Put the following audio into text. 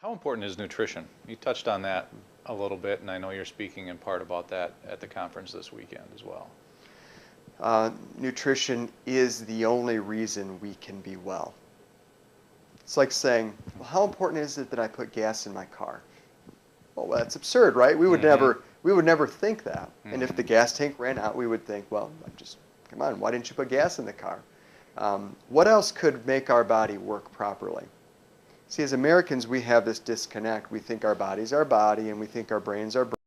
How important is nutrition? You touched on that a little bit, and I know you're speaking in part about that at the conference this weekend as well. Nutrition is the only reason we can be well. It's like saying, well, how important is it that I put gas in my car? Well, that's absurd, right? We would never think that. And if the gas tank ran out, we would think, well, come on, why didn't you put gas in the car? What else could make our body work properly? See, as Americans, we have this disconnect. We think our body's our body, and we think our brain's our brain.